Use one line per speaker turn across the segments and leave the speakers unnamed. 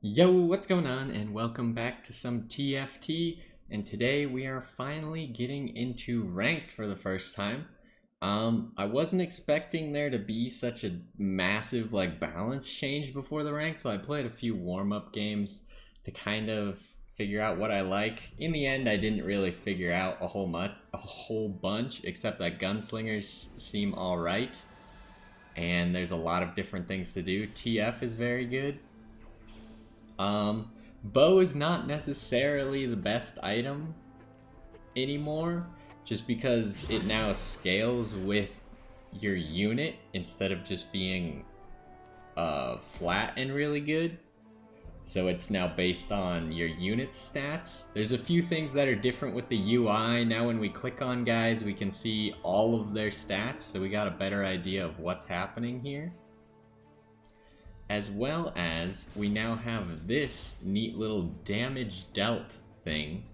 Yo, what's going on? And welcome back to some TFT. And today we are finally getting into ranked for the first time. I wasn't expecting there to be such a massive balance change before the rank, so I played a few warm-up games to kind of figure out what I like. In the end, I didn't really figure out a whole bunch, except that gunslingers seem all right, and there's a lot of different things to do. TF is very good. Bow is not necessarily the best item anymore, just because it now scales with your unit instead of just being flat and really good. So it's now based on your unit stats. There's a few things that are different with the UI. Now when we click on guys, we can see all of their stats, so we got a better idea of what's happening here. As well as we now have this neat little damage dealt thing,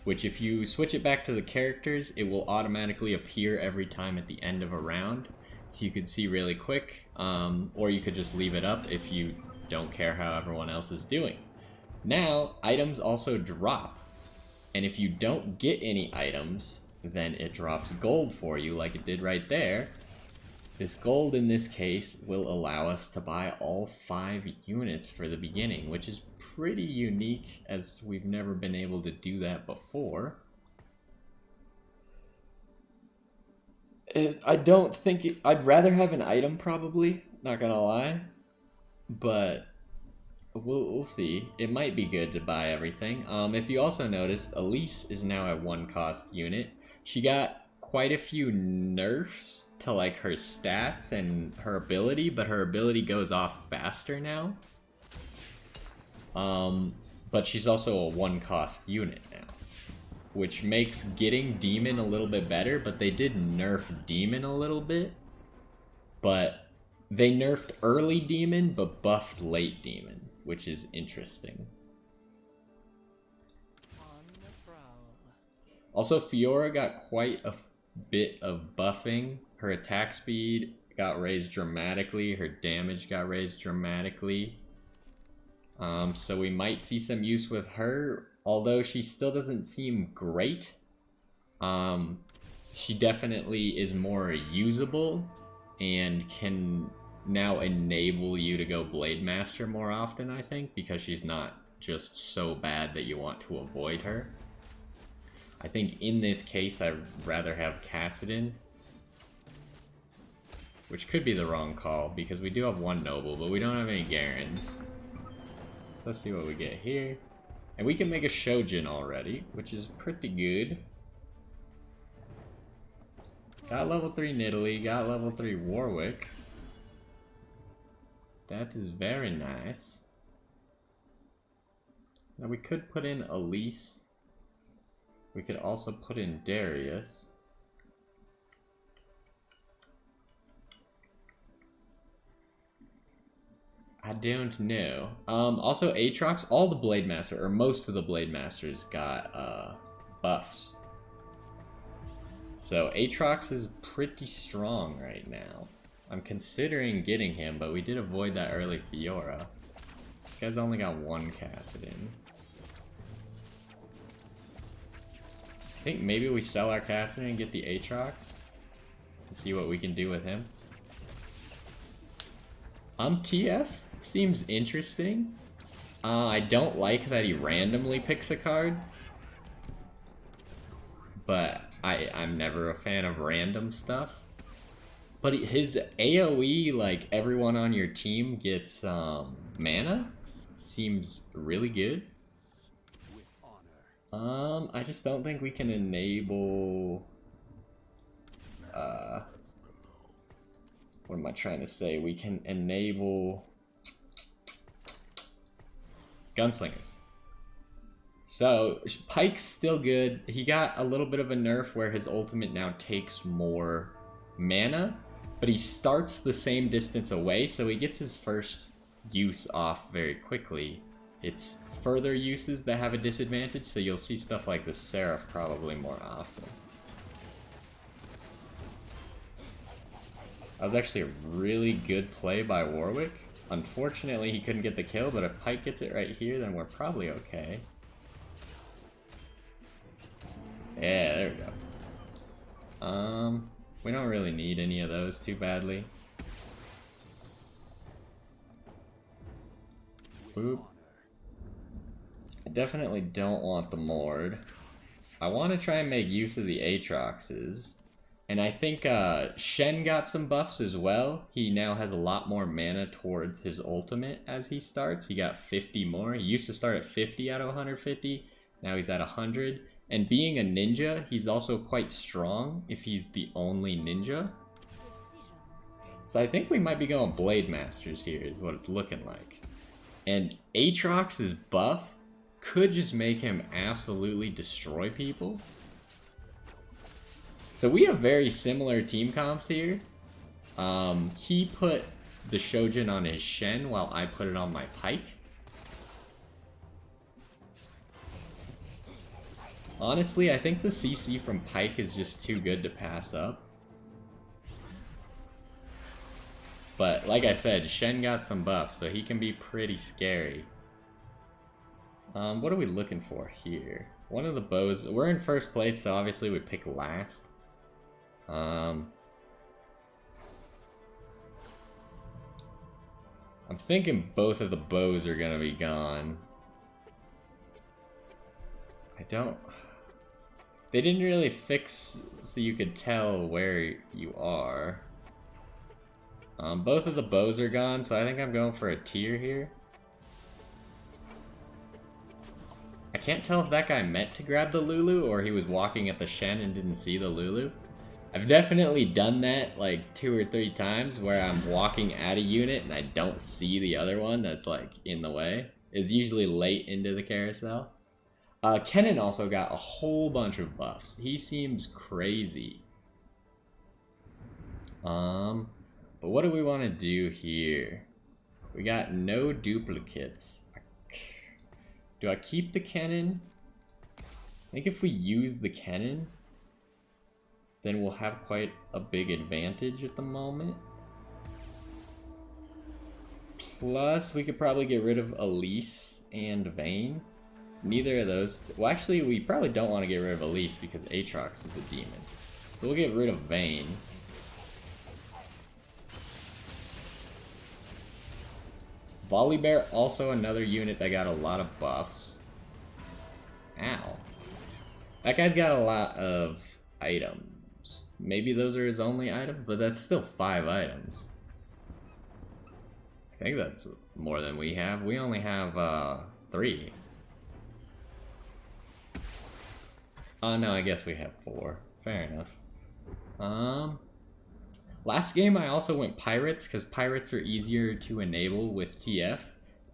which if you switch it back to the characters, it will automatically appear every time at the end of a round. So you could see really quick, or you could just leave it up if you don't care how everyone else is doing. Now, items also drop. And if you don't get any items, then it drops gold for you like it did right there. This gold in this case will allow us to buy all 5 units for the beginning, which is pretty unique as we've never been able to do that before. I don't think I'd rather have an item probably, not gonna lie, but we'll see. It might be good to buy everything. If you also noticed, Elise is now a 1-cost unit. She got quite a few nerfs to her stats and her ability, but her ability goes off faster now. But she's also a 1-cost unit now, which makes getting Demon a little bit better, but they did nerf Demon a little bit. But they nerfed early Demon, but buffed late Demon, which is interesting. Also, Fiora got quite a bit of buffing. Her attack speed got raised dramatically, her damage got raised dramatically. So we might see some use with her, although she still doesn't seem great. She definitely is more usable and can now enable you to go Blade Master more often, I think, because she's not just so bad that you want to avoid her. I think in this case, I'd rather have Kassadin, which could be the wrong call, because we do have 1 Noble, but we don't have any Garens. So let's see what we get here. And we can make a Shojin already, which is pretty good. Got level 3 Nidalee, got level 3 Warwick. That is very nice. Now we could put in Elise. We could also put in Darius. I don't know. Also Aatrox, all the Blade Master, or most of the Blade Masters got buffs. So Aatrox is pretty strong right now. I'm considering getting him, but we did avoid that early Fiora. This guy's only got 1 Kassadin. I think maybe we sell our Kassadin and get the Aatrox and see what we can do with him. TF seems interesting. I don't like that he randomly picks a card, but I'm never a fan of random stuff. But his AoE, everyone on your team gets mana, seems really good. I just don't think we can enable, what am I trying to say? We can enable gunslingers. So, Pike's still good. He got a little bit of a nerf where his ultimate now takes more mana, but he starts the same distance away, so he gets his first use off very quickly. It's further uses that have a disadvantage, so you'll see stuff like the Seraph probably more often. That was actually a really good play by Warwick. Unfortunately, he couldn't get the kill, but if Pike gets it right here, then we're probably okay. Yeah, there we go. We don't really need any of those too badly. Boop. I definitely don't want the Mord. I want to try and make use of the Aatroxes. And I think Shen got some buffs as well. He now has a lot more mana towards his ultimate as he starts. He got 50 more. He used to start at 50 out of 150. Now he's at 100. And being a ninja, he's also quite strong if he's the only ninja. So I think we might be going Blade Masters here is what it's looking like. And Aatrox's buff could just make him absolutely destroy people. So we have very similar team comps here. He put the Shojin on his Shen while I put it on my Pike. Honestly, I think the CC from Pike is just too good to pass up. But like I said, Shen got some buffs, so he can be pretty scary. What are we looking for here? One of the bows. We're in first place, so obviously we pick last. I'm thinking both of the bows are gonna be gone. They didn't really fix so you could tell where you are. Both of the bows are gone, so I think I'm going for a tier here. I can't tell if that guy meant to grab the Lulu or he was walking at the Shen and didn't see the Lulu. I've definitely done that like 2 or 3 times where I'm walking at a unit and I don't see the other one that's like in the way. It's usually late into the carousel. Kennen also got a whole bunch of buffs. He seems crazy. But what do we want to do here? We got no duplicates. Do I keep the Kennen? I think if we use the Kennen, then we'll have quite a big advantage at the moment. Plus, we could probably get rid of Elise and Vayne. Neither of those. Well, actually, we probably don't want to get rid of Elise because Aatrox is a demon. So we'll get rid of Vayne. Volibear, also another unit that got a lot of buffs. Ow. That guy's got a lot of items. Maybe those are his only items, but that's still 5 items. I think that's more than we have. We only have 3. Oh no, I guess we have 4. Fair enough. Last game I also went Pirates, because Pirates are easier to enable with TF.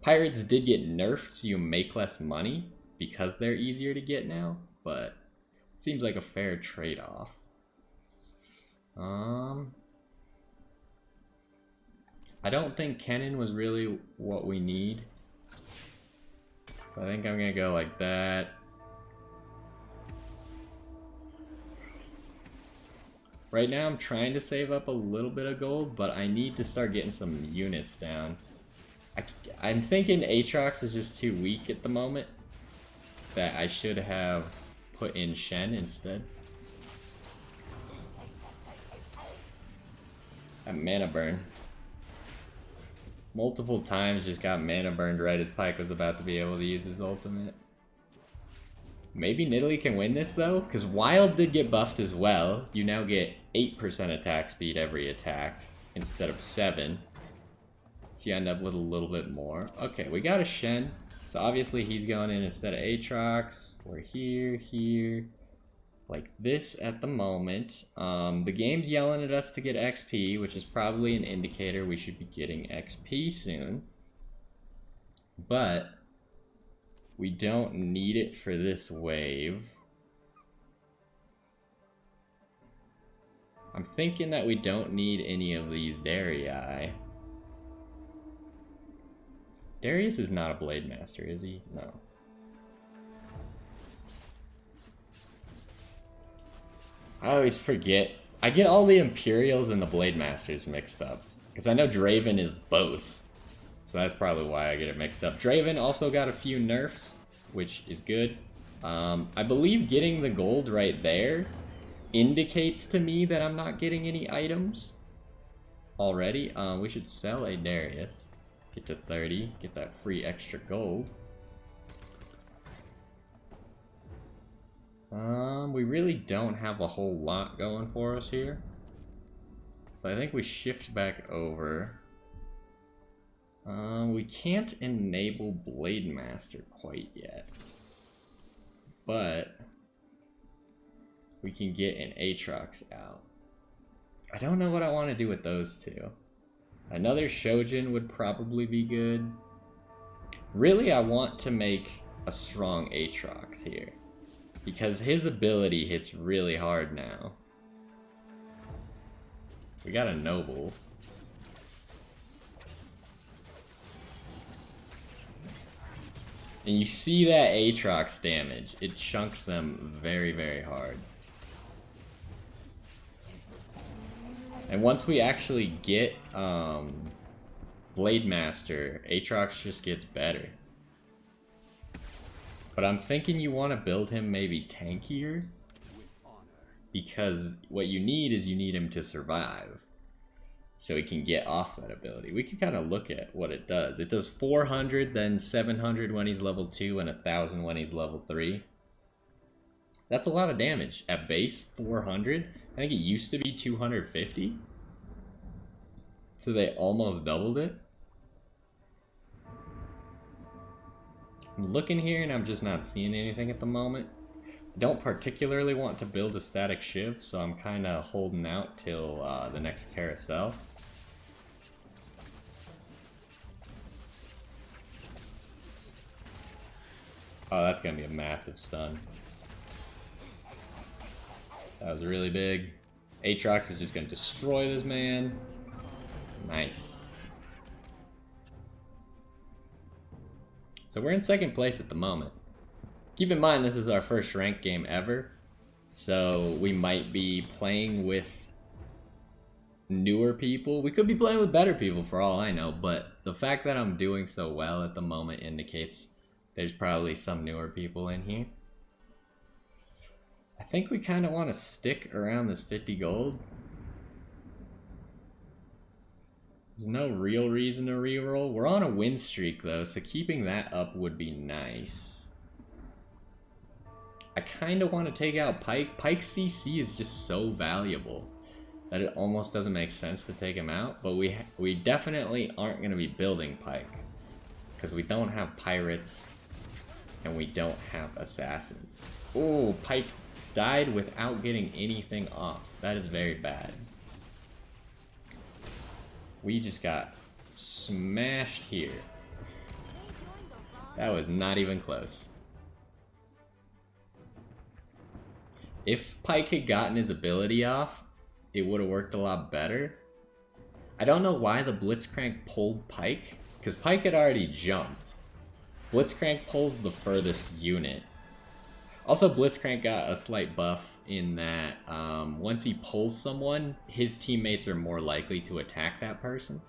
Pirates did get nerfed, so you make less money, because they're easier to get now, but it seems like a fair trade-off. I don't think Kennen was really what we need. I think I'm gonna go like that. Right now I'm trying to save up a little bit of gold, but I need to start getting some units down. I'm thinking Aatrox is just too weak at the moment, that I should have put in Shen instead. That mana burn. Multiple times just got mana burned right as Pyke was about to be able to use his ultimate. Maybe Nidalee can win this though, because Wild did get buffed as well. You now get 8% attack speed every attack instead of 7. So you end up with a little bit more. Okay, we got a Shen. So obviously he's going in instead of Aatrox. We're here, like this at the moment. The game's yelling at us to get XP, which is probably an indicator we should be getting XP soon. But we don't need it for this wave. I'm thinking that we don't need any of these Darii. Darius is not a Blade Master, is he? No. I always forget. I get all the Imperials and the Blade Masters mixed up. Because I know Draven is both. So that's probably why I get it mixed up. Draven also got a few nerfs, which is good. I believe getting the gold right there indicates to me that I'm not getting any items already. We should sell a Darius. Get to 30, get that free extra gold. We really don't have a whole lot going for us here. So I think we shift back over. We can't enable Blade Master quite yet. But we can get an Aatrox out. I don't know what I want to do with those two. Another Shojin would probably be good. Really, I want to make a strong Aatrox here, because his ability hits really hard now. We got a Noble. And you see that Aatrox damage. It chunked them very, very hard. And once we actually get Blade Master, Aatrox just gets better. But I'm thinking you want to build him maybe tankier, because what you need is you need him to survive, so he can get off that ability. We can kind of look at what it does. It does 400, then 700 when he's level 2, and 1000 when he's level 3. That's a lot of damage. At base, 400. I think it used to be 250. So they almost doubled it. I'm looking here and I'm just not seeing anything at the moment. I don't particularly want to build a static Shiv, so I'm kind of holding out till the next carousel. Oh, that's going to be a massive stun. That was really big. Aatrox is just going to destroy this man. Nice. So we're in second place at the moment. Keep in mind, this is our first ranked game ever, so we might be playing with newer people. We could be playing with better people for all I know, but the fact that I'm doing so well at the moment indicates there's probably some newer people in here. I think we kind of want to stick around this 50 gold. There's no real reason to reroll. We're on a win streak though, so keeping that up would be nice. I kind of want to take out Pyke. Pyke's CC is just so valuable that it almost doesn't make sense to take him out, but we definitely aren't going to be building Pyke, because we don't have pirates and we don't have assassins. Oh, Pyke died without getting anything off. That is very bad. We just got smashed here. That was not even close. If Pyke had gotten his ability off, it would have worked a lot better. I don't know why the Blitzcrank pulled Pyke, because Pyke had already jumped. Blitzcrank pulls the furthest unit. Also, Blitzcrank got a slight buff in that once he pulls someone, his teammates are more likely to attack that person,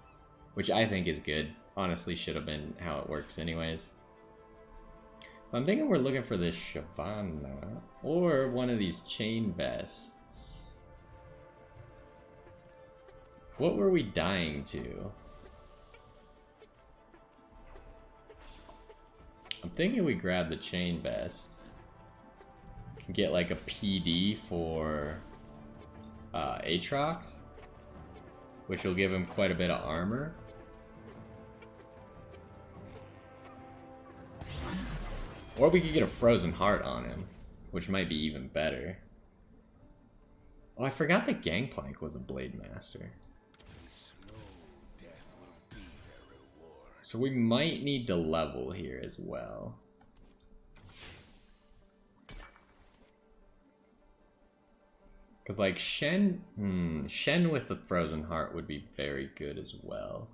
which I think is good. Honestly, should have been how it works anyways. So I'm thinking we're looking for this Shyvana or one of these chain vests. What were we dying to? I'm thinking we grab the chain vest. Get like a PD for Aatrox, which will give him quite a bit of armor. Or we could get a Frozen Heart on him, which might be even better. Oh, I forgot that Gangplank was a Blade Master. So we might need to level here as well. Because like Shen with the Frozen Heart would be very good as well.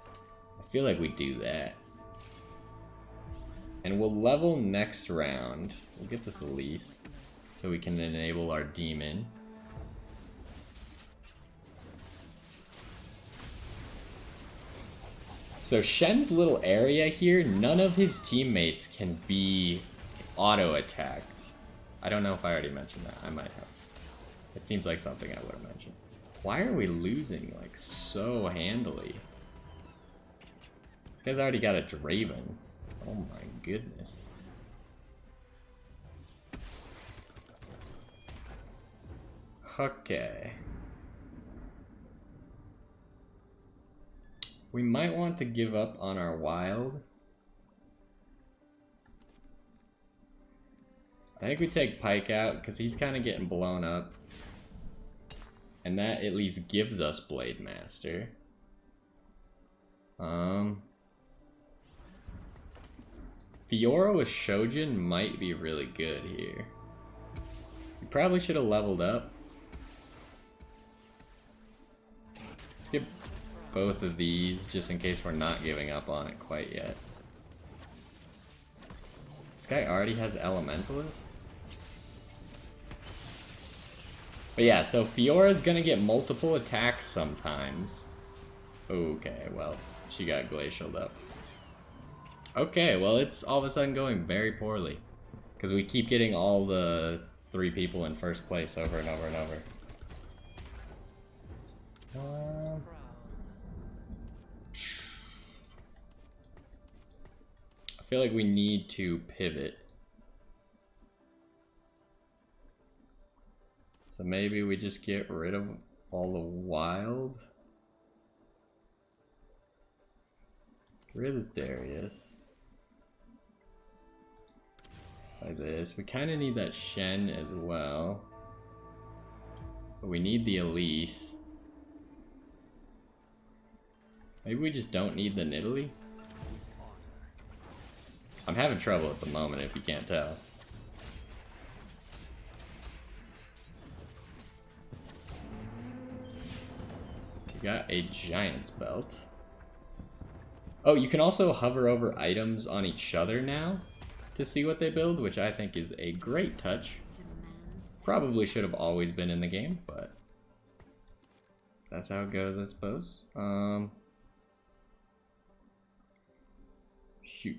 I feel like we do that. And we'll level next round. We'll get this Elise so we can enable our demon. So Shen's little area here, none of his teammates can be auto-attacked. I don't know if I already mentioned that. I might have. It seems like something I would have mentioned. Why are we losing, like, so handily? This guy's already got a Draven. Oh my goodness. Okay. We might want to give up on our wild. I think we take Pike out because he's kind of getting blown up. And that at least gives us Blade Master. Fiora with Shojin might be really good here. We probably should have leveled up. Let's get both of these just in case we're not giving up on it quite yet. This guy already has Elementalist? But yeah, so Fiora's gonna get multiple attacks sometimes. Okay, well, she got glacialed up. Okay, well, it's all of a sudden going very poorly. Because we keep getting all the 3 people in first place over and over and over. I feel like we need to pivot. So maybe we just get rid of all the wild. Get rid of this Darius. Like this. We kind of need that Shen as well. But we need the Elise. Maybe we just don't need the Nidalee? I'm having trouble at the moment if you can't tell. We got a Giant's Belt. Oh, you can also hover over items on each other now to see what they build, which I think is a great touch. Probably should have always been in the game, but that's how it goes, I suppose. Shoot.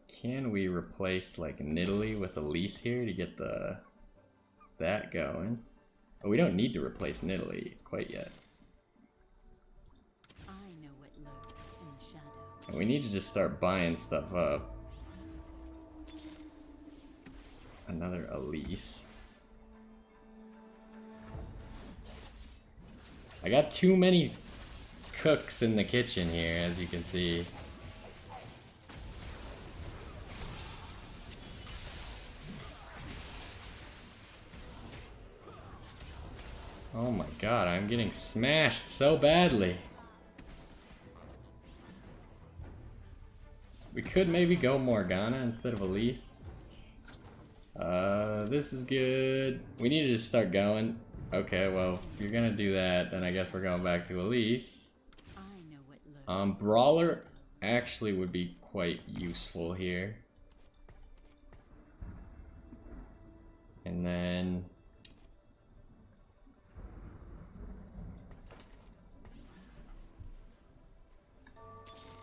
Can we replace like Nidalee with Elise here to get that going? Oh, we don't need to replace Nidalee quite yet. And we need to just start buying stuff up. Another Elise. I got too many cooks in the kitchen here, as you can see. Oh my god, I'm getting smashed so badly. We could maybe go Morgana instead of Elise. This is good. We need to just start going. Okay, well, if you're gonna do that, then I guess we're going back to Elise. Brawler actually would be quite useful here. And then...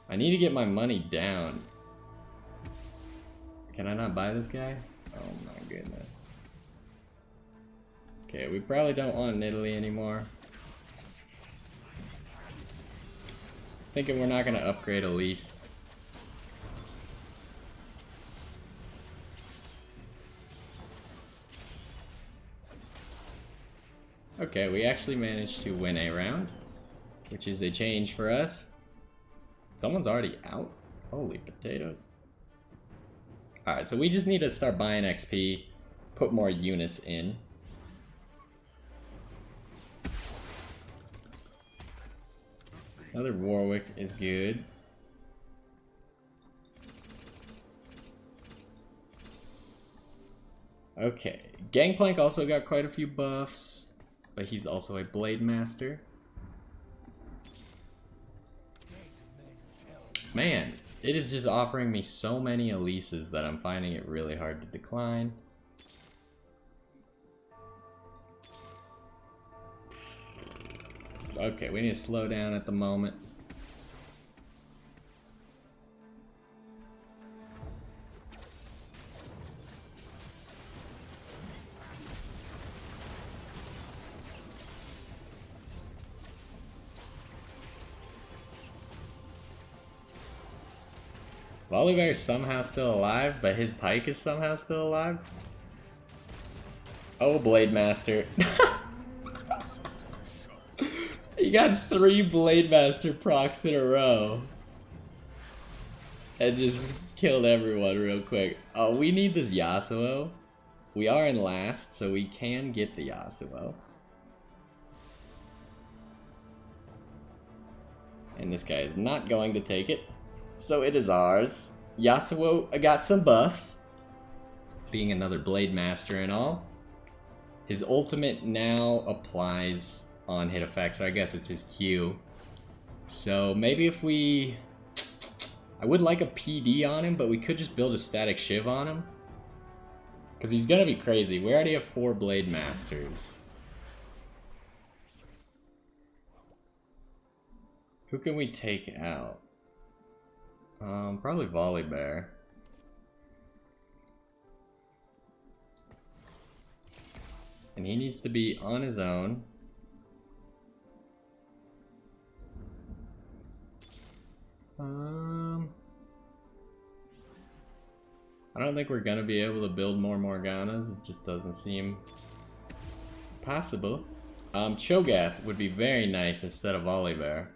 I need to get my money down. Can I not buy this guy? Oh my goodness. Okay, we probably don't want Nidalee anymore. Thinking we're not gonna upgrade Elise. Okay, we actually managed to win a round, which is a change for us. Someone's already out? Holy potatoes. Alright, so we just need to start buying XP, put more units in. Another Warwick is good. Okay, Gangplank also got quite a few buffs, but he's also a Blade Master. Man, it is just offering me so many Elises that I'm finding it really hard to decline. Okay, we need to slow down at the moment. Volibear's somehow still alive, but his pike is somehow still alive. Oh, Blade Master. He got 3 Blade Master procs in a row. And just killed everyone real quick. Oh, we need this Yasuo. We are in last, so we can get the Yasuo. And this guy is not going to take it. So it is ours. Yasuo got some buffs. Being another Blade Master and all. His ultimate now applies on hit effects, so I guess it's his Q. So maybe if we... I would like a PD on him, but we could just build a static shiv on him. Because he's gonna be crazy. We already have 4 Blade Masters. Who can we take out? Probably Volibear. And he needs to be on his own. I don't think we're gonna be able to build more Morganas. It just doesn't seem possible. Cho'Gath would be very nice instead of Volibear.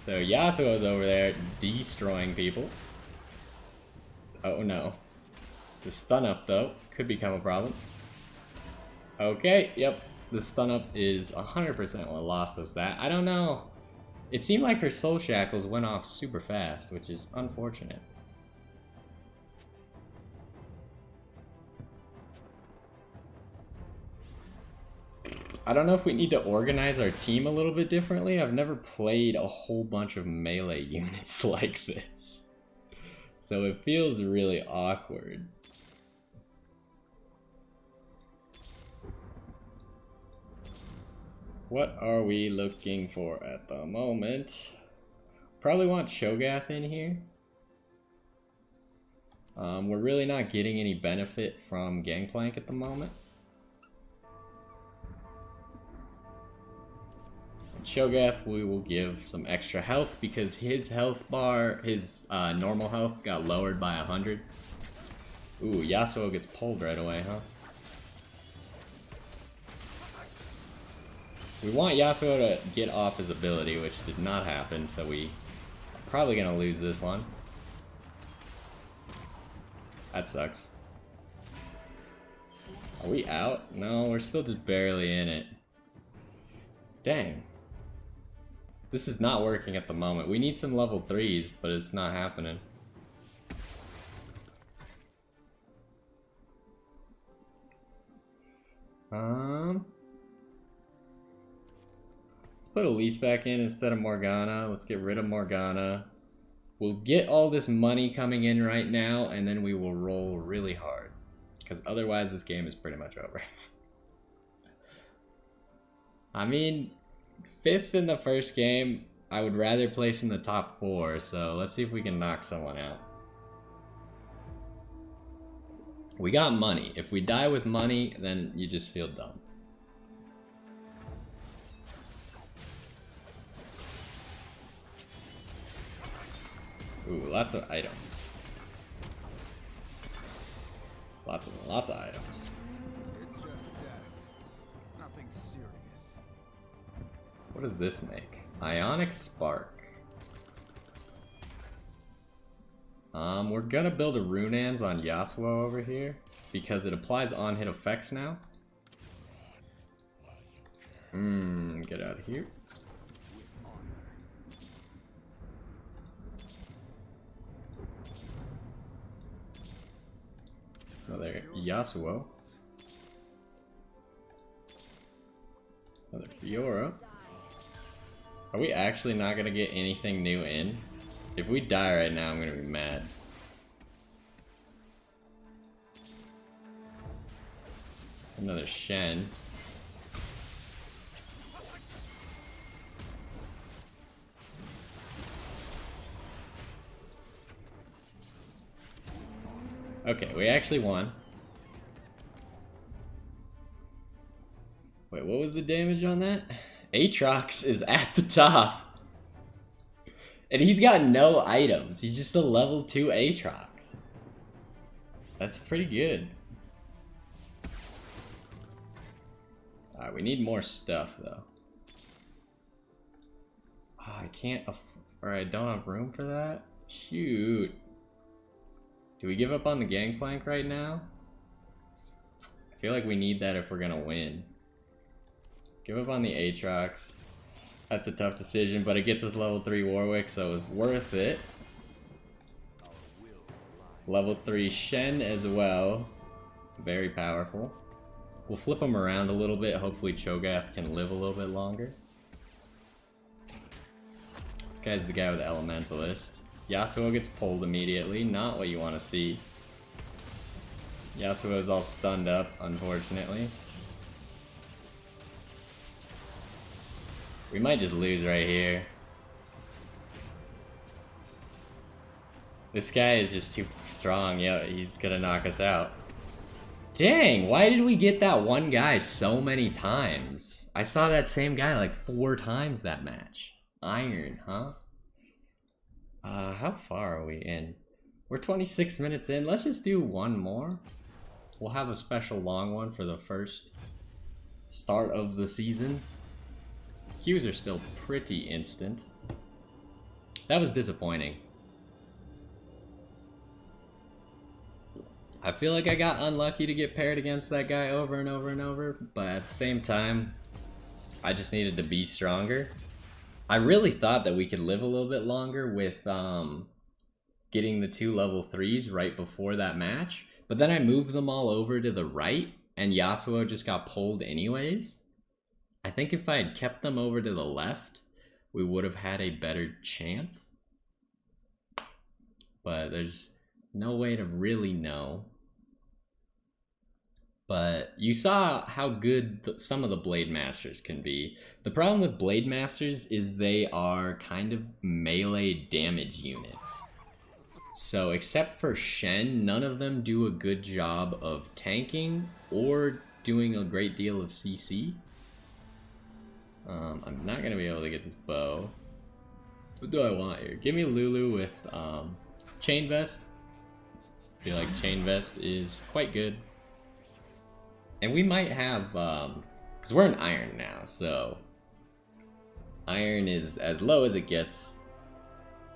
So Yasuo's over there destroying people. Oh no. The stun up though could become a problem. Okay, yep. The stun up is 100% what lost us that. I don't know. It seemed like her soul shackles went off super fast, which is unfortunate. I don't know if we need to organize our team a little bit differently. I've never played a whole bunch of melee units like this. So it feels really awkward. What are we looking for at the moment? Probably want Cho'Gath in here. We're really not getting any benefit from Gangplank at the moment. Cho'Gath we will give some extra health because his health bar, his normal health got lowered by 100. Ooh, Yasuo gets pulled right away, huh? We want Yasuo to get off his ability, which did not happen, so we are probably gonna lose this one. That sucks. Are we out? No, we're still just barely in it. Dang. This is not working at the moment. We need some level 3s, but it's not happening. Let's put Elise back in instead of Morgana. Let's get rid of Morgana. We'll get all this money coming in right now, and then we will roll really hard. Because otherwise this game is pretty much over. I mean, 5th in the first game, I would rather place in the top 4, so let's see if we can knock someone out. We got money. If we die with money, then you just feel dumb. Ooh, lots of items. Lots of items.
It's just death. Nothing serious.
What does this make? Ionic Spark. We're gonna build a Runaan's on Yasuo over here because it applies on-hit effects now. Get out of here. Another Yasuo. Another Fiora. Are we actually not gonna get anything new in? If we die right now, I'm gonna be mad. Another Shen. Okay, we actually won. Wait, what was the damage on that? Aatrox is at the top. And he's got no items. He's just a level 2 Aatrox. That's pretty good. Alright, we need more stuff though. Oh, I can't or I don't have room for that? Shoot. Do we give up on the Gangplank right now? I feel like we need that if we're gonna win. Give up on the Aatrox. That's a tough decision, but it gets us level 3 Warwick, so it's worth it. Level 3 Shen as well. Very powerful. We'll flip him around a little bit. Hopefully Cho'Gath can live a little bit longer. This guy's the guy with the Elementalist. Yasuo gets pulled immediately. Not what you want to see. Yasuo's all stunned up, unfortunately. We might just lose right here. This guy is just too strong. Yeah, he's gonna knock us out. Dang, why did we get that one guy so many times? I saw that same guy like 4 times that match. Iron, huh? How far are we in? We're 26 minutes in. Let's just do one more. We'll have a special long one for the first start of the season. Qs are still pretty instant. That was disappointing. I feel like I got unlucky to get paired against that guy over and over and over, but at the same time, I just needed to be stronger. I really thought that we could live a little bit longer with getting the 2 level 3s right before that match, but then I moved them all over to the right, and Yasuo just got pulled anyways. I think if I had kept them over to the left, we would have had a better chance. But there's no way to really know. But you saw how good some of the Blade Masters can be. The problem with Blade Masters is they are kind of melee damage units. So except for Shen, none of them do a good job of tanking or doing a great deal of CC. I'm not going to be able to get this bow. What do I want here? Give me Lulu with Chain Vest. I feel like Chain Vest is quite good. And we might have, because we're an Iron now, so Iron is as low as it gets,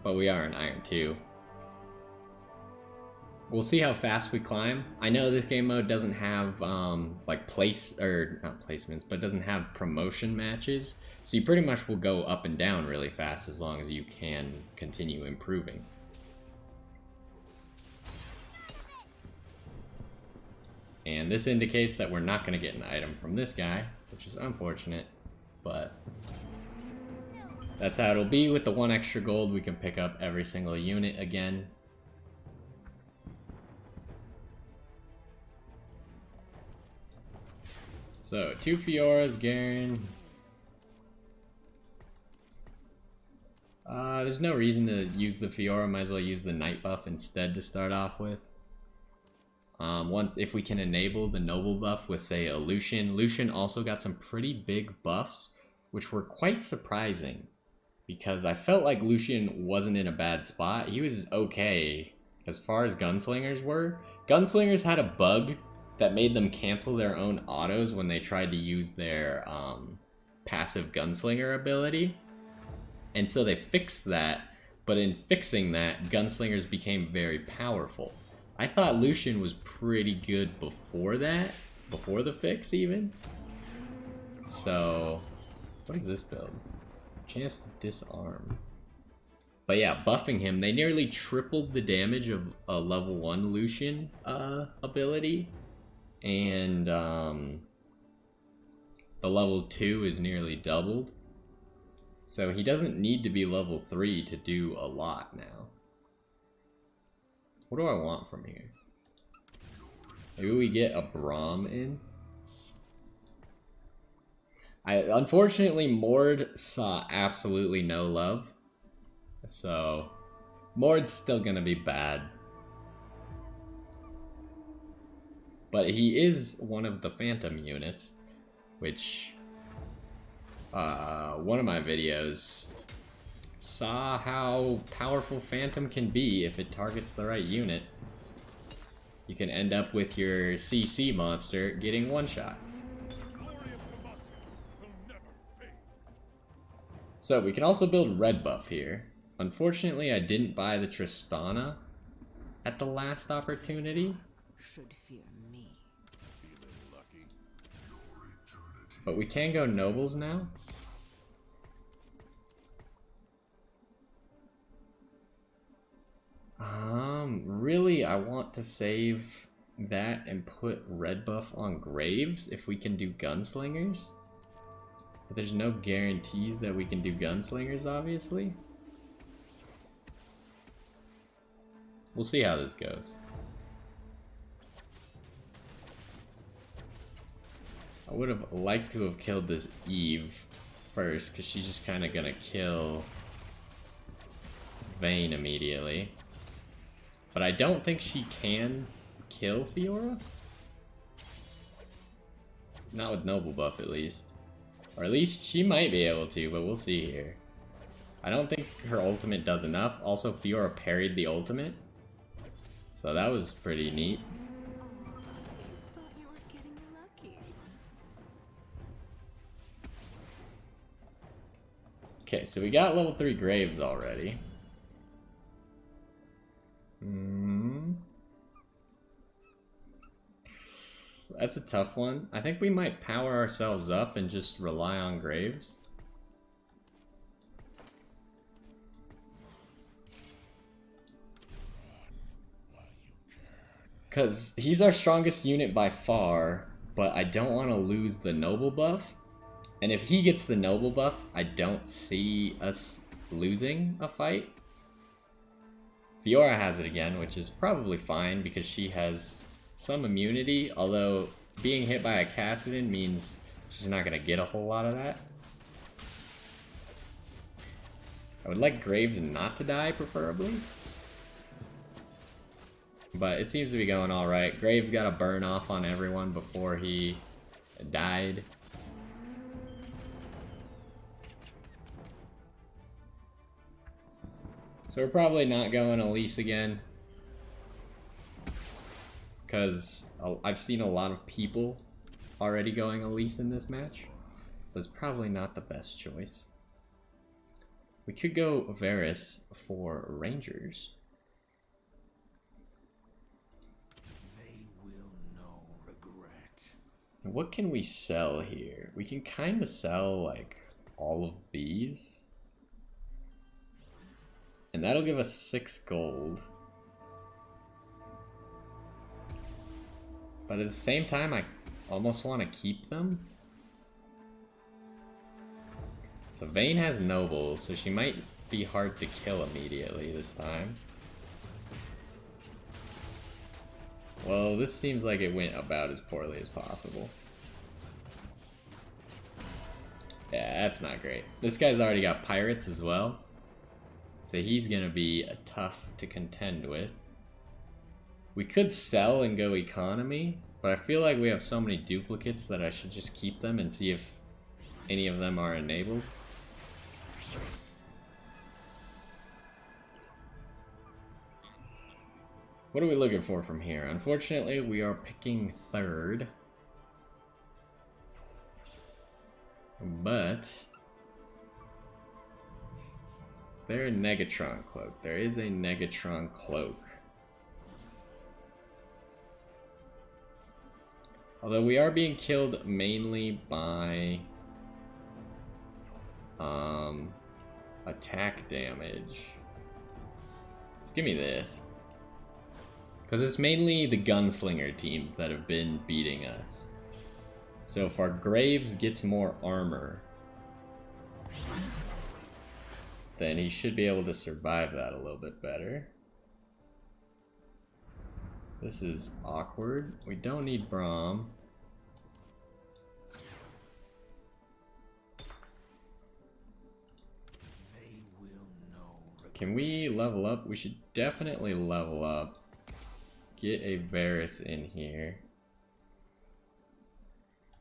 but we are an Iron too. We'll see how fast we climb. I know this game mode doesn't have like not placements, but it doesn't have promotion matches. So you pretty much will go up and down really fast as long as you can continue improving. And this indicates that we're not going to get an item from this guy, which is unfortunate, but that's how it'll be. With the 1 extra gold, we can pick up every single unit again. So, 2 Fioras, Garen. There's no reason to use the Fiora, might as well use the Night buff instead to start off with. If we can enable the Noble buff with, say, a Lucian. Lucian also got some pretty big buffs, which were quite surprising. Because I felt like Lucian wasn't in a bad spot. He was okay as far as Gunslingers were. Gunslingers had a bug that made them cancel their own autos when they tried to use their passive Gunslinger ability. And so they fixed that, but in fixing that, Gunslingers became very powerful. I thought Lucian was pretty good before that, before the fix even. So, what is this build? Chance to disarm. But yeah, buffing him, they nearly tripled the damage of a level 1 Lucian ability. And the level 2 is nearly doubled. So he doesn't need to be level 3 to do a lot now. What do I want from here? Maybe we get a Braum in? Unfortunately, Mord saw absolutely no love. So, Mord's still gonna be bad. But he is one of the Phantom units, which one of my videos saw how powerful Phantom can be if it targets the right unit. You can end up with your CC monster getting one shot. So we can also build red buff here. Unfortunately, I didn't buy the Tristana at the last opportunity.
Should fear me.
But we can go nobles now. Really, I want to save that and put red buff on Graves if we can do gunslingers. But there's no guarantees that we can do gunslingers, obviously. We'll see how this goes. I would have liked to have killed this Eve first, because she's just kind of gonna kill Vayne immediately. But I don't think she can kill Fiora. Not with noble buff, at least. Or at least she might be able to, but we'll see here. I don't think her ultimate does enough. Also, Fiora parried the ultimate. So that was pretty neat.
Thought you were getting lucky.
Okay, so we got level 3 Graves already. That's a tough one. I think we might power ourselves up and just rely on Graves. Because he's our strongest unit by far, but I don't want to lose the noble buff. And if he gets the noble buff, I don't see us losing a fight. Fiora has it again, which is probably fine because she has some immunity, although being hit by a Cassidon means she's not going to get a whole lot of that. I would like Graves not to die, preferably. But it seems to be going alright. Graves got a burn off on everyone before he died. So we're probably not going Elise again. Because I've seen a lot of people already going Elise in this match. So it's probably not the best choice. We could go Varus for Rangers.
They will know regret.
And what can we sell here? We can kind of sell like all of these. And that'll give us 6 gold. But at the same time, I almost want to keep them. So Vayne has noble, so she might be hard to kill immediately this time. Well, this seems like it went about as poorly as possible. Yeah, that's not great. This guy's already got pirates as well. So he's gonna be tough to contend with. We could sell and go economy, but I feel like we have so many duplicates that I should just keep them and see if any of them are enabled. What are we looking for from here? Unfortunately, we are picking 3rd. But is there a Negatron cloak? There is a Negatron cloak. Although we are being killed mainly by attack damage. Just give me this. Because it's mainly the gunslinger teams that have been beating us. So if our Graves gets more armor, then he should be able to survive that a little bit better. This is awkward. We don't need Braum. Can we level up? We should definitely level up. Get a Varus in here.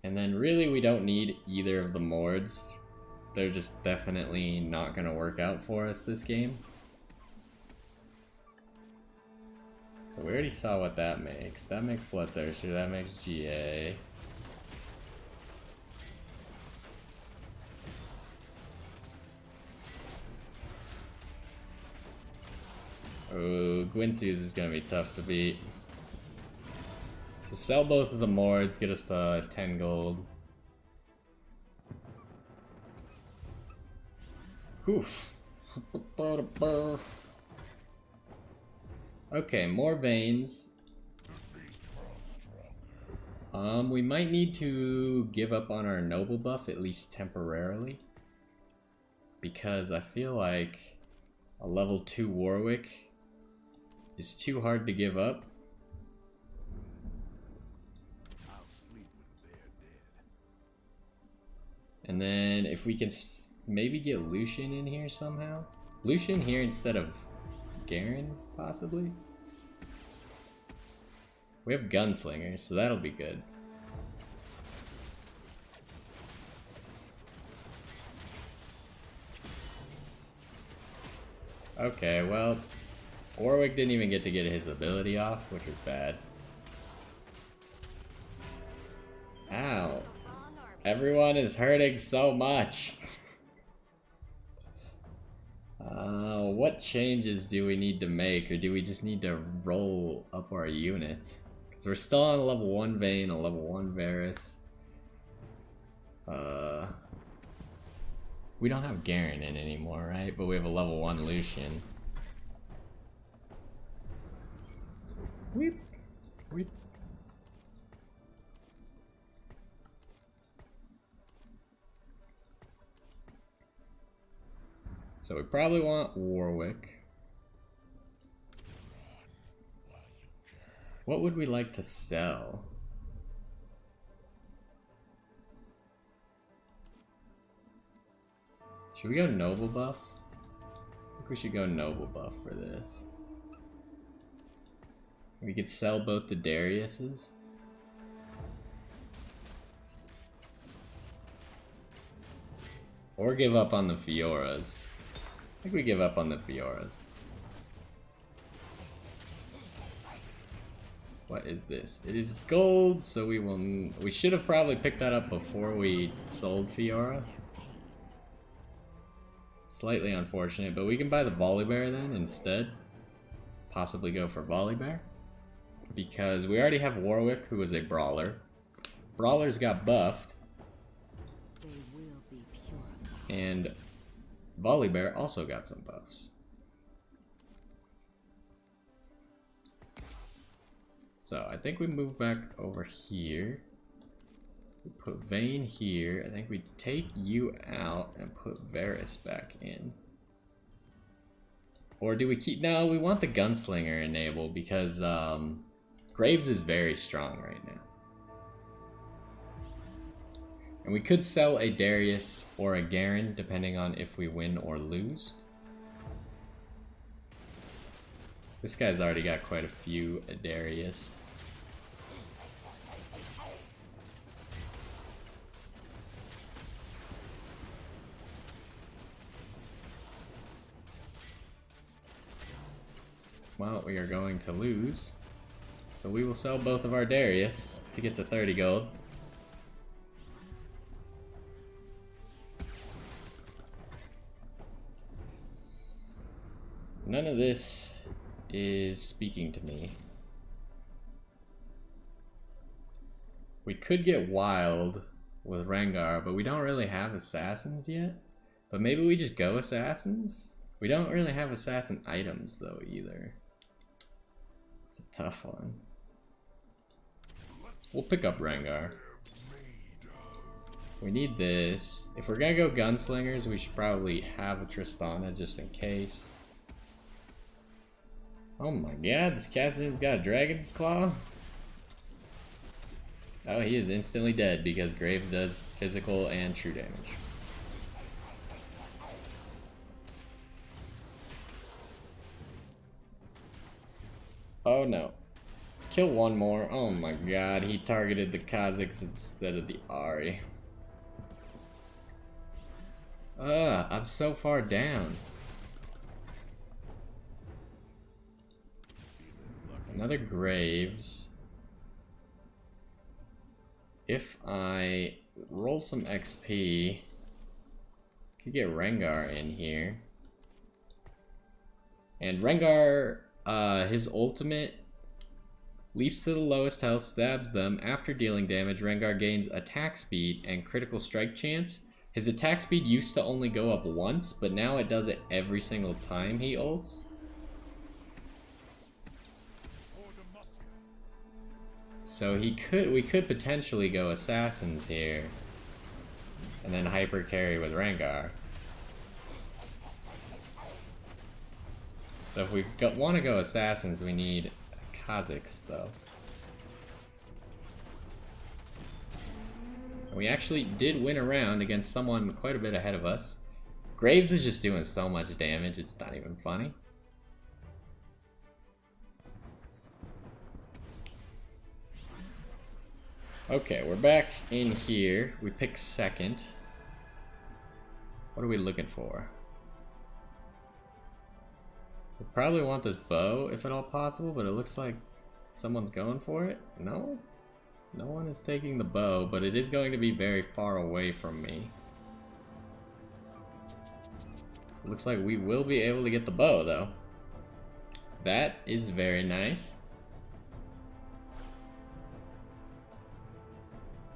And then really we don't need either of the Mords. they're just definitely not gonna work out for us this game. So we already saw what that makes. That makes Bloodthirster, that makes GA. Oh, Gwynsu's is gonna be tough to beat. So sell both of the Mords, get us to 10 gold. Oof. Okay, more veins. We might need to give up on our noble buff, at least temporarily. Because I feel like a level 2 Warwick is too hard to give up.
I'll sleep when they're dead.
And then if we can maybe get Lucian in here somehow. Lucian here instead of Garen, possibly. We have gunslingers, so that'll be good. Okay, well, Warwick didn't even get to get his ability off, which was bad. Ow. Everyone is hurting so much. What changes do we need to make, or do we just need to roll up our units? Because we're still on a level 1 Vayne, a level 1 Varus. We don't have Garen in anymore, right? But we have a level 1 Lucian. Weep. Weep. So we probably want Warwick. What would we like to sell? Should we go noble buff? I think we should go noble buff for this. We could sell both the Dariuses. Or give up on the Fioras. I think we give up on the Fioras. What is this? It is gold, so we should have probably picked that up before we sold Fiora. Slightly unfortunate, but we can buy the Volibear then instead. Possibly go for Volibear. Because we already have Warwick, who is a brawler. Brawlers got buffed.
They will be purified.
And Volibear also got some buffs. So I think we move back over here. We put Vayne here. I think we take you out and put Varus back in. Or do we keep... No, we want the Gunslinger enabled because Graves is very strong right now. And we could sell a Darius or a Garen depending on if we win or lose. This guy's already got quite a few Darius. Well, we are going to lose. So we will sell both of our Darius to get the 30 gold. None of this is speaking to me. We could get wild with Rengar, but we don't really have assassins yet. But maybe we just go assassins? We don't really have assassin items though either. It's a tough one. We'll pick up Rengar. We need this. If we're gonna go gunslingers, we should probably have a Tristana just in case. Oh my god, this Cassian's got a Dragon's Claw? Oh, he is instantly dead because Graves does physical and true damage. Oh no. Kill one more. Oh my god, he targeted the Kha'Zix instead of the Ahri. I'm so far down. Another Graves. If I roll some XP, could get Rengar in here. And Rengar, his ultimate leaps to the lowest health, stabs them. After dealing damage, Rengar gains attack speed and critical strike chance. His attack speed used to only go up once, but now it does it every single time he ults. So we could potentially go Assassins here, and then hyper carry with Rengar. So if we want to go Assassins, we need Kha'Zix though. We actually did win a round against someone quite a bit ahead of us. Graves is just doing so much damage, it's not even funny. Okay, we're back in here. We picked second. What are we looking for? We probably want this bow if at all possible, but it looks like someone's going for it. No? No one is taking the bow, but it is going to be very far away from me. Looks like we will be able to get the bow though. That is very nice.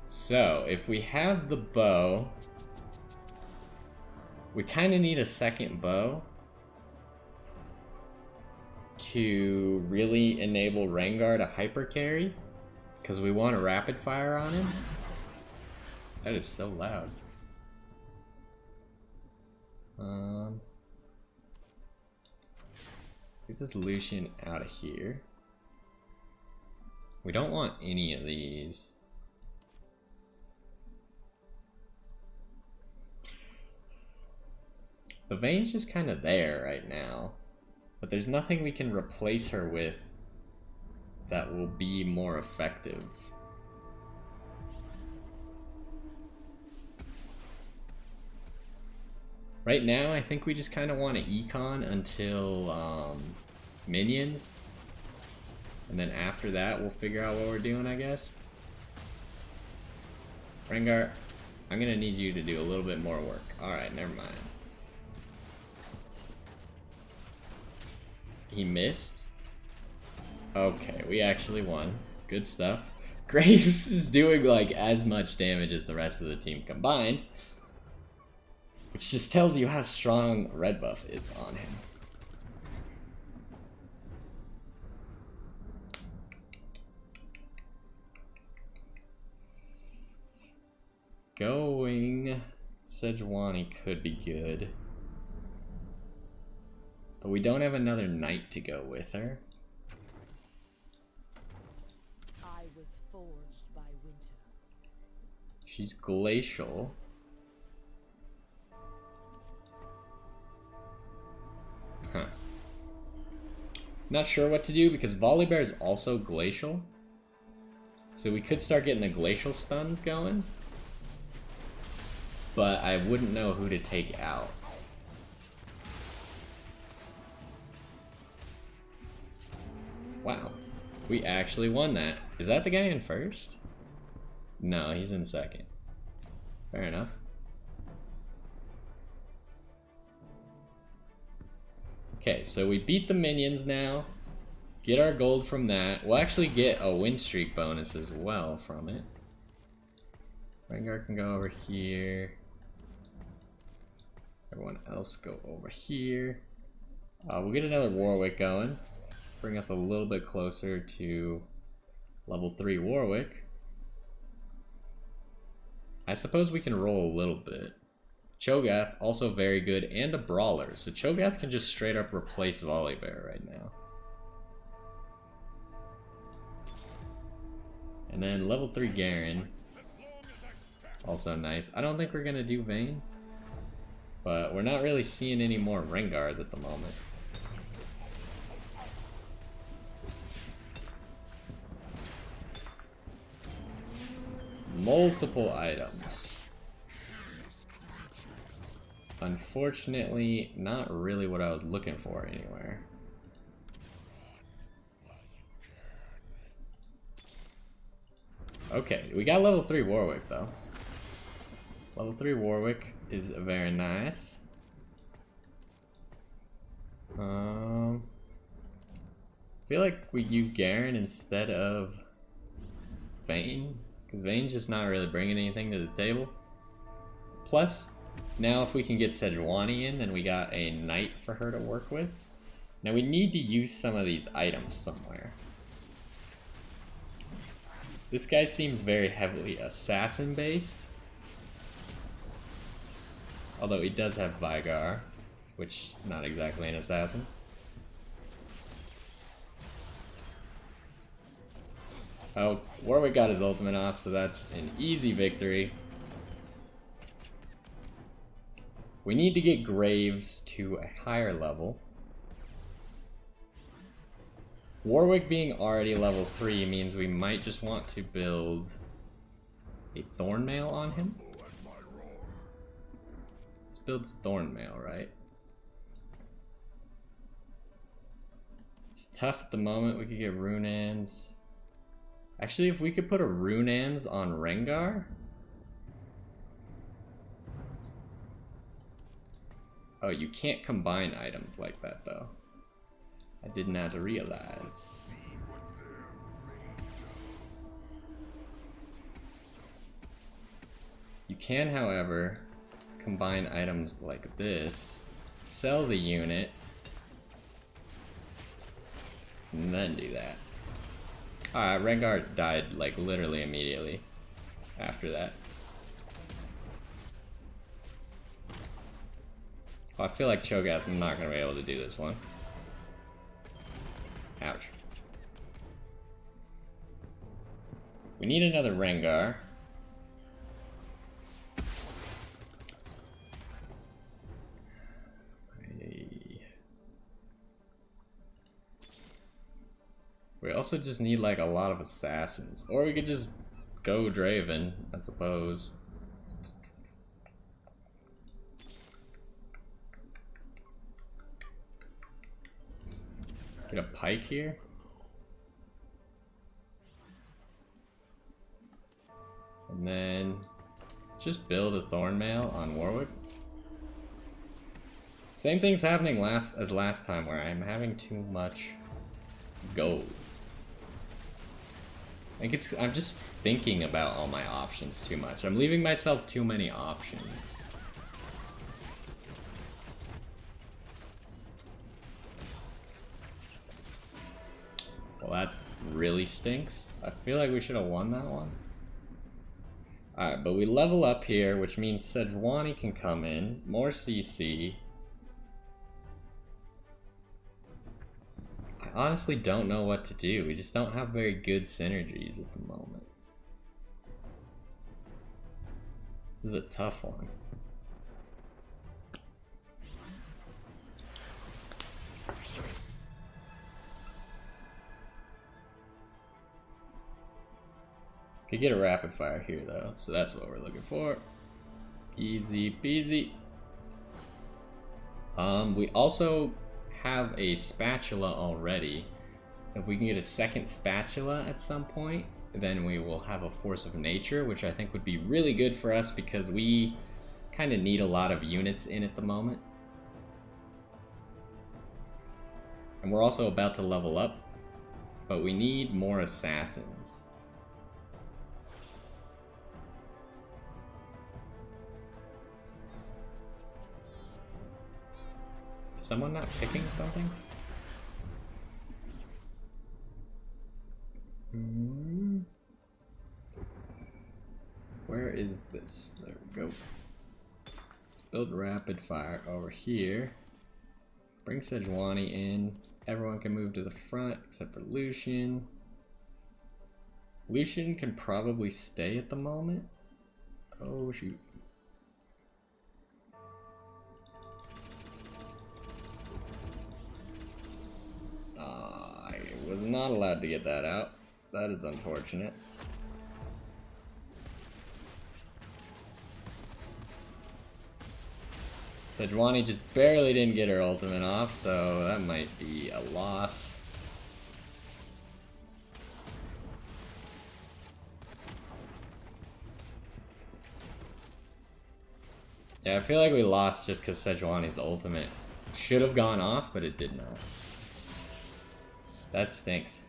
So, if we have the bow, we kind of need a second bow to really enable Rengar to hyper carry, because we want a rapid fire on him. That is so loud. Get this Lucian out of here. We don't want any of these. The Vayne's just kind of there right now, but there's nothing we can replace her with that will be more effective. Right now, I think we just kind of want to econ until minions, and then after that, we'll figure out what we're doing, I guess. Rengar, I'm gonna need you to do a little bit more work. Alright, never mind. He missed? Okay, we actually won. Good stuff. Graves is doing like as much damage as the rest of the team combined, which just tells you how strong red buff is on him. Going Sejuani could be good. But we don't have another knight to go with her.
I was forged by winter.
She's glacial. Huh. Not sure what to do because Volibear is also glacial. So we could start getting the glacial stuns going. But I wouldn't know who to take out. Wow, we actually won that. Is that the guy in first? No, he's in second. Fair enough. Okay, so we beat the minions now. Get our gold from that. We'll actually get a win streak bonus as well from it. Rengar can go over here. Everyone else go over here. We'll get another Warwick going. Bring us a little bit closer to level 3 Warwick. I suppose we can roll a little bit. Cho'Gath, also very good, and a brawler. So Cho'Gath can just straight up replace Volibear right now. And then level 3 Garen. Also nice. I don't think we're going to do Vayne. But we're not really seeing any more Rengars at the moment. Multiple items. unfortunately not really what I was looking for anywhere. Okay, we got level 3 Warwick though. Level 3 Warwick is very nice. I feel like we use Garen instead of Vayne, because Vayne's just not really bringing anything to the table. Plus, now if we can get Sejuani in, then we got a knight for her to work with. Now we need to use some of these items somewhere. This guy seems very heavily assassin based. Although he does have Vigar, which not exactly an assassin. Oh, Warwick got his ultimate off, so that's an easy victory. We need to get Graves to a higher level. Warwick being already level 3 means we might just want to build a Thornmail on him. Let's build Thornmail, right? It's tough at the moment. We could get Runans. Actually, if we could put a Runans on Rengar. Oh, you can't combine items like that though. I did not realize. You can, however, combine items like this, sell the unit, and then do that. Rengar died like literally immediately after that. Oh, I feel like Cho'Gath's not going to be able to do this one. Ouch. We need another Rengar. We also just need like a lot of assassins. Or we could just go Draven, I suppose. Get a pike here. And then just build a Thornmail on Warwick. Same thing's happening as last time where I'm having too much gold. I think I'm just thinking about all my options too much. I'm leaving myself too many options. Well, that really stinks. I feel like we should have won that one. Alright, but we level up here, which means Sejuani can come in. More CC. I honestly don't know what to do. We just don't have very good synergies at the moment. This is a tough one. Could get a rapid fire here though, so that's what we're looking for. Easy peasy. We also have a spatula already, so if we can get a second spatula at some point, then we will have a force of nature, which I think would be really good for us because we kind of need a lot of units in at the moment. And we're also about to level up, but we need more assassins. Is someone not picking something? Where is this? There we go. Let's build rapid fire over here. Bring Sejuani in. Everyone can move to the front except for Lucian. Lucian can probably stay at the moment. Oh shoot. I was not allowed to get that out. That is unfortunate. Sejuani just barely didn't get her ultimate off, so that might be a loss. Yeah, I feel like we lost just because Sejuani's ultimate should have gone off, but it did not. That stinks.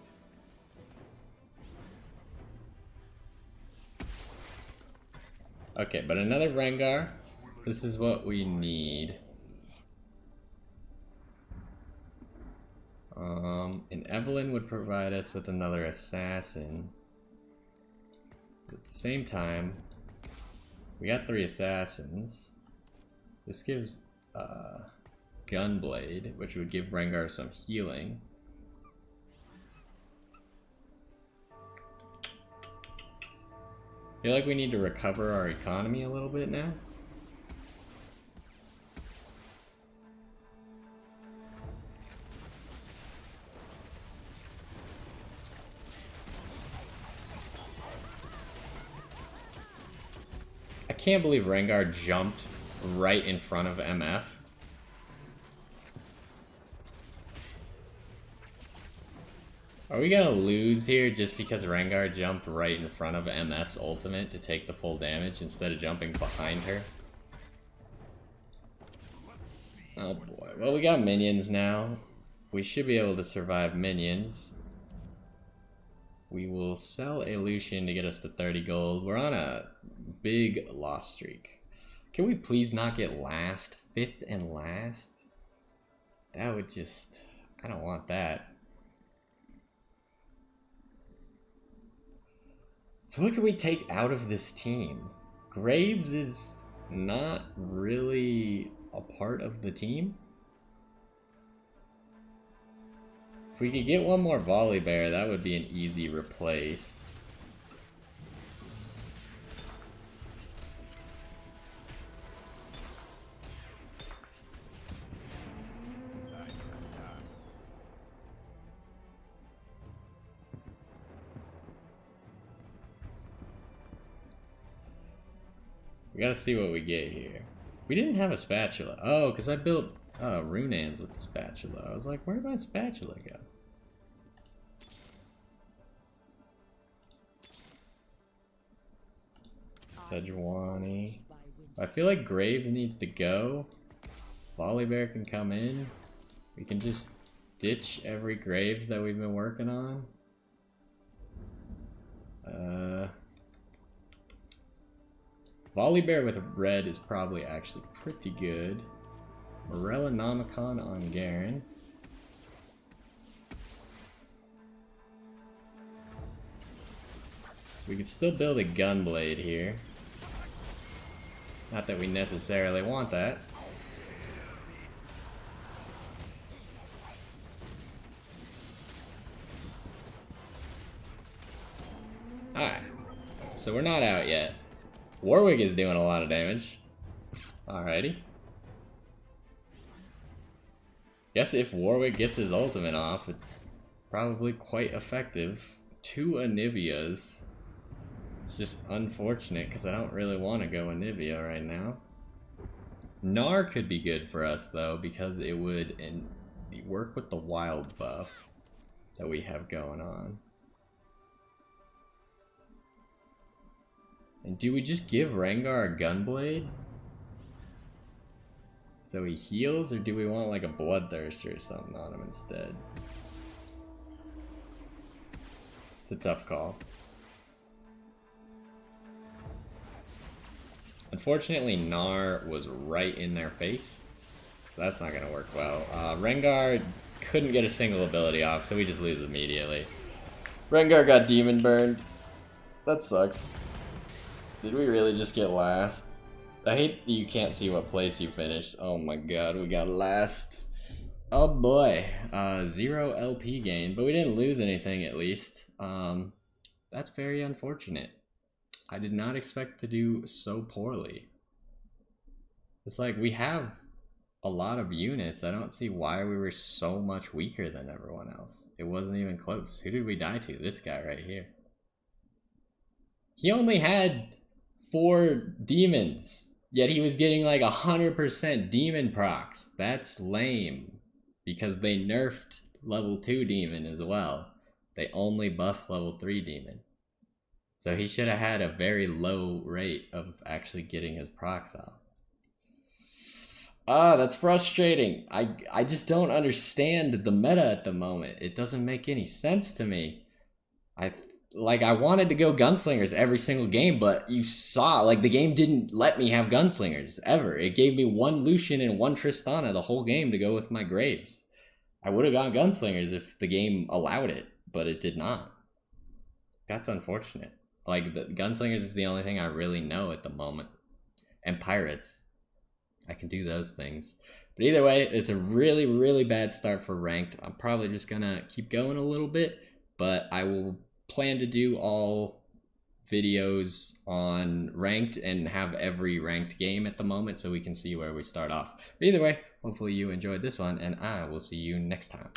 Okay, but another Rengar. This is what we need. And Evelyn would provide us with another assassin. At the same time, we got 3 assassins. This gives Gunblade, which would give Rengar some healing. I feel like we need to recover our economy a little bit now. I can't believe Rengar jumped right in front of MF. Are we gonna lose here just because Rengar jumped right in front of MF's ultimate to take the full damage instead of jumping behind her? Oh boy. Well, we got minions now. We should be able to survive minions. We will sell a Lucian to get us to 30 gold. We're on a big loss streak. Can we please not get last? 5th and last? That would just... I don't want that. So what can we take out of this team? Graves is not really a part of the team. If we could get one more Volley Bear, that would be an easy replace. We gotta see what we get here. We didn't have a spatula. Oh, because I built Runaan's with the spatula. I was like, where'd my spatula go? Sejuani. I feel like Graves needs to go. Volibear can come in. We can just ditch every Graves that we've been working on. Volibear with red is probably actually pretty good. Morella Nomicon on Garen. So we could still build a Gunblade here. Not that we necessarily want that. Alright. So we're not out yet. Warwick is doing a lot of damage. Alrighty. Guess if Warwick gets his ultimate off, it's probably quite effective. 2 Anivias. It's just unfortunate because I don't really want to go Anivia right now. Gnar could be good for us though because it would work with the wild buff that we have going on. And do we just give Rengar a Gunblade? So he heals, or do we want like a Bloodthirster or something on him instead? It's a tough call. Unfortunately, Gnar was right in their face, so that's not gonna work well. Rengar couldn't get a single ability off, so we just lose immediately. Rengar got demon burned. That sucks. Did we really just get last? I hate that you can't see what place you finished. Oh my god, we got last. Oh boy. 0 LP gain, but we didn't lose anything at least. That's very unfortunate. I did not expect to do so poorly. It's like we have a lot of units. I don't see why we were so much weaker than everyone else. It wasn't even close. Who did we die to? This guy right here. He only had 4 demons. Yet he was getting like 100% demon procs. That's lame. Because they nerfed level 2 demon as well. They only buffed level 3 demon. So he should have had a very low rate of actually getting his procs off. Ah, that's frustrating. I just don't understand the meta at the moment. It doesn't make any sense to me. I wanted to go gunslingers every single game, but you saw, like, the game didn't let me have gunslingers ever. It gave me one Lucian and one Tristana the whole game to go with my Graves. I would have gone gunslingers if the game allowed it, but it did not. That's unfortunate. Like, the gunslingers is the only thing I really know at the moment. And pirates. I can do those things. But either way, it's a really, really bad start for ranked. I'm probably just gonna keep going a little bit, but I will plan to do all videos on ranked and have every ranked game at the moment so we can see where we start off. But either way, hopefully you enjoyed this one, and I will see you next time.